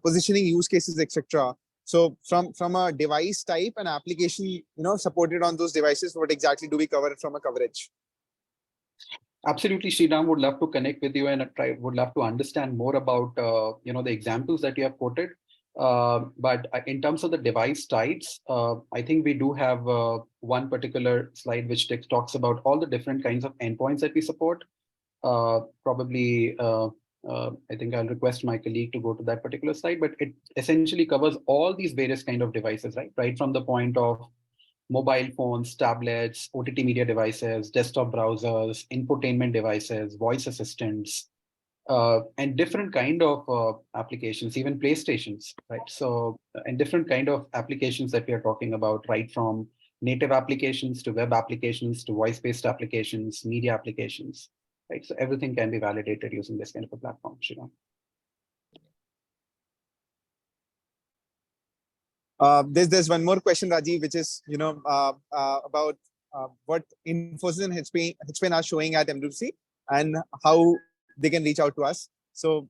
positioning use cases, etc. So from a device type and application supported on those devices, what exactly do we cover from a coverage? Absolutely, Sriram, would love to connect with you and would love to understand more about the examples that you have quoted. But in terms of the device types, I think we do have one particular slide which talks about all the different kinds of endpoints that we support. Probably, I think I'll request my colleague to go to that particular slide, but it essentially covers all these various kind of devices, right from the point of mobile phones, tablets, OTT media devices, desktop browsers, infotainment devices, voice assistants, and different kind of applications, even PlayStations, right? So, and different kind of applications that we are talking about, right from native applications to web applications to voice-based applications, media applications, right? So everything can be validated using this kind of a platform, Sriram. There's one more question, Rajiv, which is about what Infosys and HeadSpin are showing at MWC and how they can reach out to us. So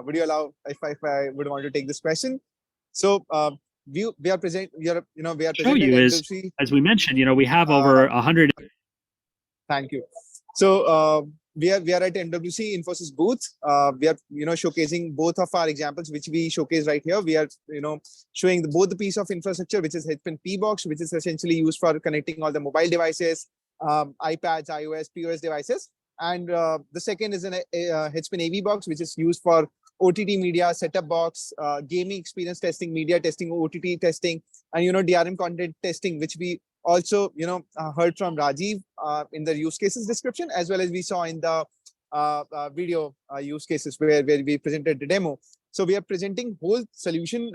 would you allow if I would want to take this question? So we are present. We are Show you at is, MWC. as we mentioned, we have over 100. Thank you. So we are at MWC Infosys booth. We are showcasing both of our examples, which we showcase right here. We are showing both the piece of infrastructure, which is HeadSpin P box, which is essentially used for connecting all the mobile devices, iPads, iOS, POS devices, and the second is an HeadSpin AV box, which is used for OTT media, setup box, gaming experience testing, media testing, OTT testing, and DRM content testing, which we also heard from Rajiv in the use cases description, as well as we saw in the video use cases where we presented the demo. So we are presenting whole solution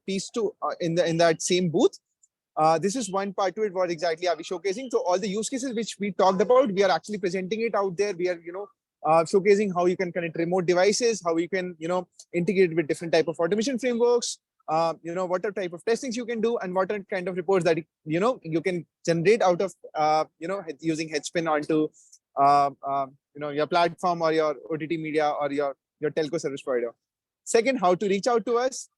piece to in that same booth. This is one part to it. What exactly are we showcasing? So all the use cases which we talked about, we are actually presenting it out there. We are showcasing how you can connect remote devices, how you can integrate with different type of automation frameworks, what are type of testings you can do, and what are kind of reports that you can generate out of using HeadSpin onto your platform or your OTT media or your telco service provider. Second, how to reach out to us.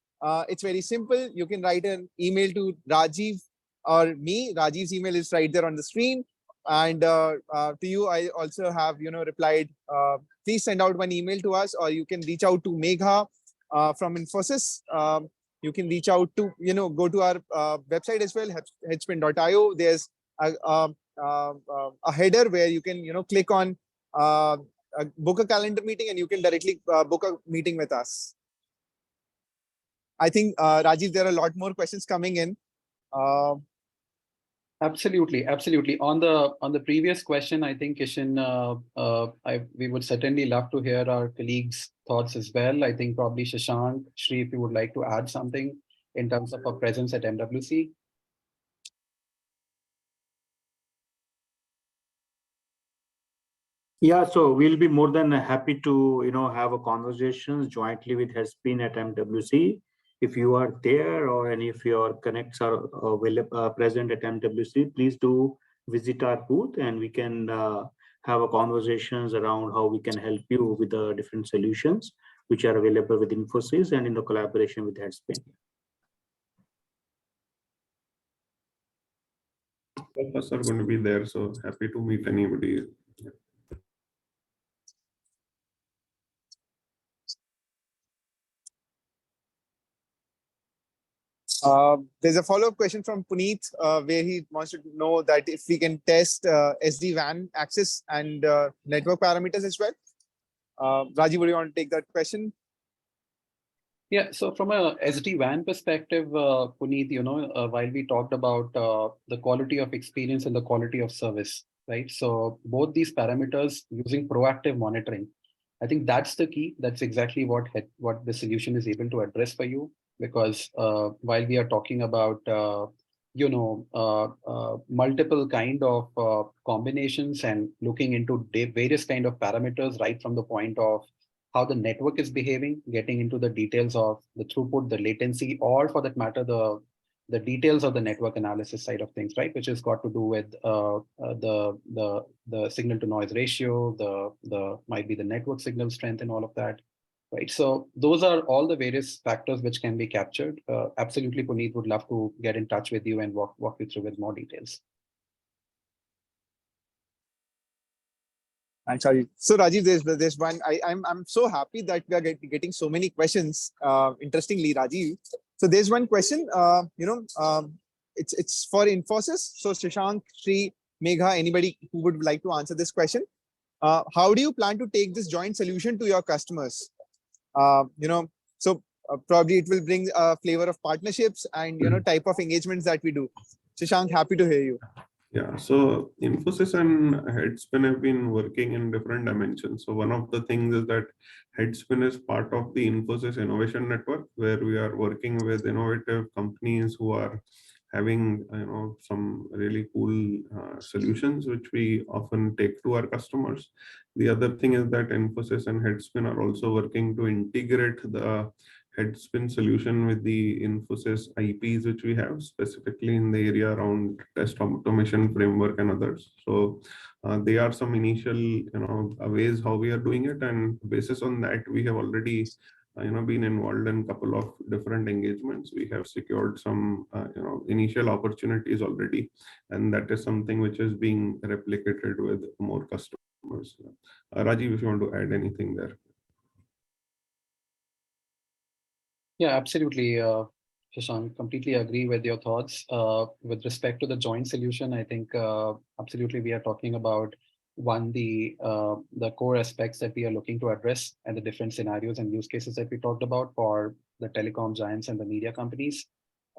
It's very simple. You can write an email to Rajiv or me. Rajiv's email is right there on the screen. And to you, I also have replied. Please send out one email to us, or you can reach out to Megha from Infosys. You can reach out to go to our website as well, headspin.io. There's a header where you can click on book a calendar meeting, and you can directly book a meeting with us. I think Rajiv, there are a lot more questions coming in. Absolutely. On the previous question, I think Kishan, we would certainly love to hear our colleagues' thoughts as well. I think probably Shashank, Shri, if you would like to add something in terms of our presence at MWC. Yeah, so we'll be more than happy to have a conversations jointly with HeadSpin at MWC. If you are there or any of your connects are present at MWC, please do visit our booth and we can have a conversations around how we can help you with the different solutions which are available with Infosys and in the collaboration with HeadSpin. All of us are going to be there, so happy to meet anybody. There's a follow-up question from Puneet where he wants to know that if we can test SD-WAN access and network parameters as well. Rajiv, would you want to take that question? Yeah, so from a SD-WAN perspective, Puneet, while we talked about the quality of experience and the quality of service, right? So both these parameters using proactive monitoring, I think that's the key. That's exactly what the solution is able to address for you. Because while we are talking about multiple kind of combinations and looking into various kind of parameters, right from the point of how the network is behaving, getting into the details of the throughput, the latency, or for that matter, the details of the network analysis side of things, right, which has got to do with the signal to noise ratio, the might be the network signal strength and all of that, right? So those are all the various factors which can be captured. Absolutely, Puneet would love to get in touch with you and walk you through with more details. I'm sorry. So Rajiv, there's one. I'm so happy that we are getting so many questions. Interestingly, Rajiv. So there's one question. It's for Infosys. So Shashank, Sri, Megha, anybody who would like to answer this question. How do you plan to take this joint solution to your customers? So probably it will bring a flavor of partnerships and type of engagements that we do. Shashank, happy to hear you. Yeah, so Infosys and HeadSpin have been working in different dimensions. So one of the things is that HeadSpin is part of the Infosys Innovation Network, where we are working with innovative companies who are having some really cool solutions which we often take to our customers. The other thing is that Infosys and HeadSpin are also working to integrate the HeadSpin solution with the Infosys IPs which we have, specifically in the area around test automation framework and others. So they are some initial ways how we are doing it, and basis on that we have already been involved in a couple of different engagements. We have secured some initial opportunities already, and that is something which is being replicated with more customers. Rajiv, if you want to add anything there. Yeah, absolutely, Shashank. Completely agree with your thoughts. With respect to the joint solution, I think absolutely we are talking about the core aspects that we are looking to address and the different scenarios and use cases that we talked about for the telecom giants and the media companies.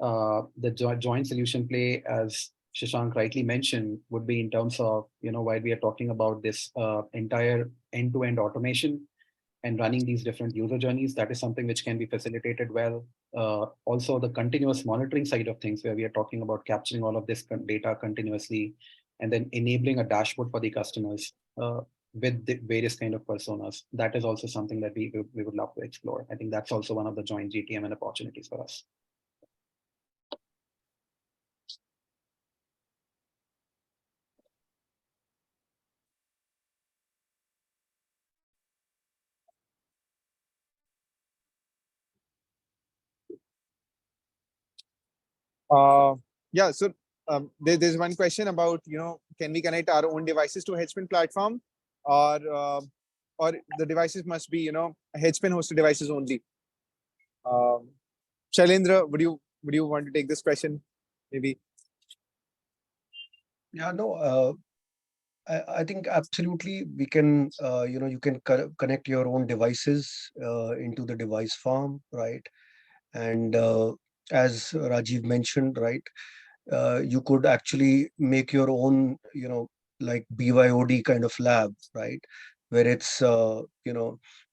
The joint solution play, as Shashank rightly mentioned, would be in terms of while we are talking about this entire end-to-end automation and running these different user journeys, that is something which can be facilitated well. Also, the continuous monitoring side of things, where we are talking about capturing all of this data continuously and then enabling a dashboard for the customers with the various kind of personas. That is also something that we would love to explore. I think that's also one of the joint GTM and opportunities for us. Yeah, so there's one question about, can we connect our own devices to HeadSpin platform, or the devices must be, HeadSpin hosted devices only? Shailendra, would you want to take this question, maybe? Yeah, no, I think absolutely we can, you can connect your own devices into the device farm, right? And as Rajiv mentioned, right, you could actually make your own, like BYOD kind of lab, right, where it's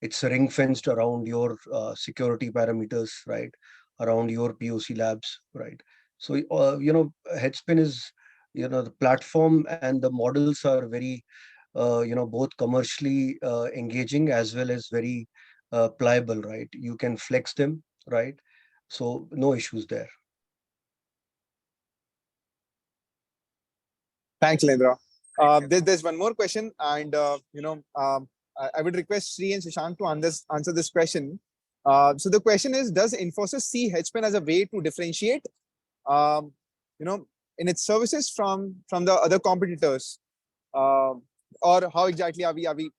it's ring fenced around your security parameters, right, around your POC labs, right. So HeadSpin is the platform, and the models are very both commercially engaging as well as very pliable, right? You can flex them, right? So no issues there. Thanks, Lendra. There's one more question, and I would request Sri and Shashank to answer this question. So the question is, does Infosys see HeadSpin as a way to differentiate, in its services from the other competitors, or how exactly are we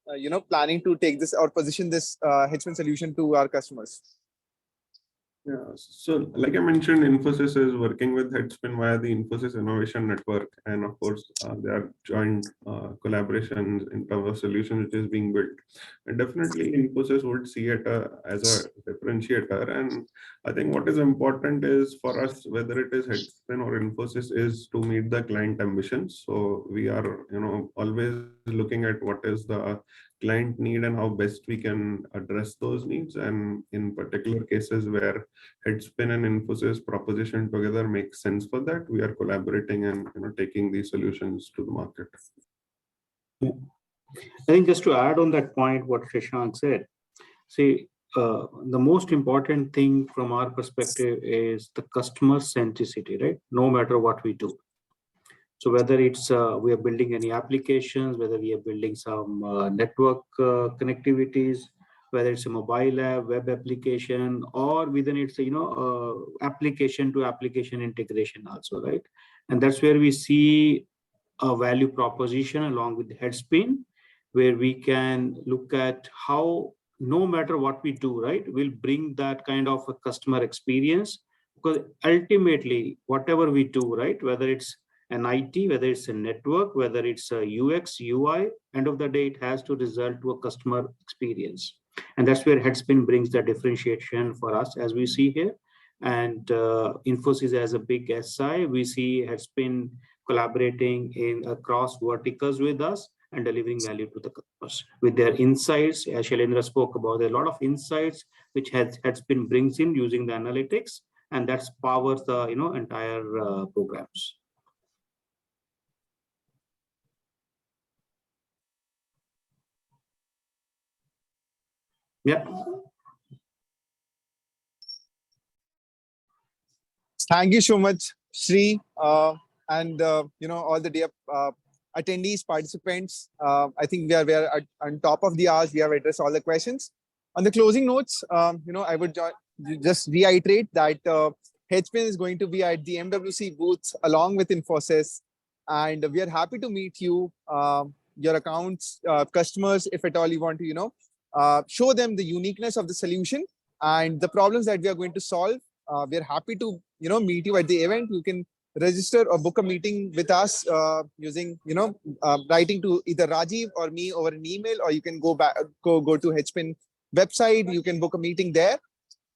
planning to take this or position this HeadSpin solution to our customers? Yeah, so like I mentioned, Infosys is working with HeadSpin via the Infosys Innovation Network, and of course, there are joint collaborations in terms of solution which is being built. And definitely, Infosys would see it as a differentiator. And I think what is important is for us, whether it is HeadSpin or Infosys, is to meet the client ambitions. So we are, always looking at what is the client need and how best we can address those needs. And in particular cases where HeadSpin and Infosys proposition together makes sense for that, we are collaborating and taking these solutions to the market. Yeah. I think just to add on that point, what Shashank said, see, the most important thing from our perspective is the customer centricity, right? No matter what we do. So whether it's we are building any applications, whether we are building some network connectivities, whether it's a mobile app, web application, or within it's application to application integration also, right? And that's where we see a value proposition along with HeadSpin, where we can look at how no matter what we do, right, we'll bring that kind of a customer experience, because ultimately whatever we do, right, whether it's an IT, whether it's a network, whether it's a UX, UI, end of the day, it has to result to a customer experience. And that's where HeadSpin brings the differentiation for us, as we see here. And Infosys as a big SI, we see HeadSpin collaborating in across verticals with us and delivering value to the customers with their insights. As Shailendra spoke about, there are a lot of insights which HeadSpin brings in using the analytics, and that powers the entire programs. Yeah. Thank you so much, Sri, and all the dear attendees, participants. I think we are on top of the hours. We have addressed all the questions. On the closing notes, I would just reiterate that HeadSpin is going to be at the MWC booth along with Infosys, and we are happy to meet you, your accounts, customers, if at all you want to, show them the uniqueness of the solution and the problems that we are going to solve. We are happy to meet you at the event. You can register or book a meeting with us using writing to either Rajiv or me over an email, or you can go to HeadSpin website. You can book a meeting there.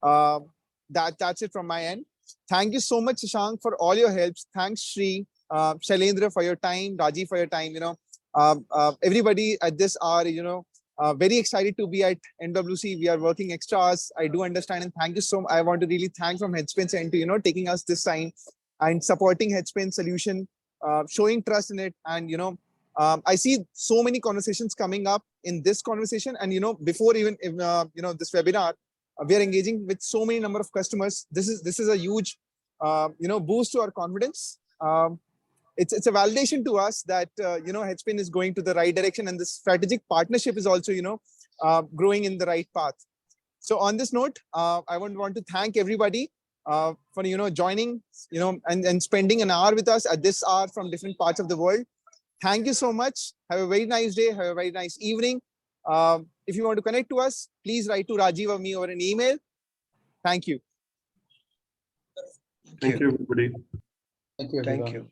That's it from my end. Thank you so much, Shashank, for all your helps. Thanks, Sri, Shailendra, for your time, Rajiv for your time. Everybody at this hour, very excited to be at MWC. We are working extra hours. I do understand, and thank you so much. I want to really thank from HeadSpin's end to taking us this time and supporting HeadSpin solution, showing trust in it. And I see so many conversations coming up in this conversation, and before even this webinar, we are engaging with so many number of customers. This is a huge boost to our confidence. It's a validation to us that HeadSpin is going to the right direction, and this strategic partnership is also growing in the right path. So on this note, I want to thank everybody for joining and spending an hour with us at this hour from different parts of the world. Thank you so much. Have a very nice day. Have a very nice evening. If you want to connect to us, please write to Rajiv or me or an email. Thank you. Thank you, everybody. Thank you, everyone. Thank you.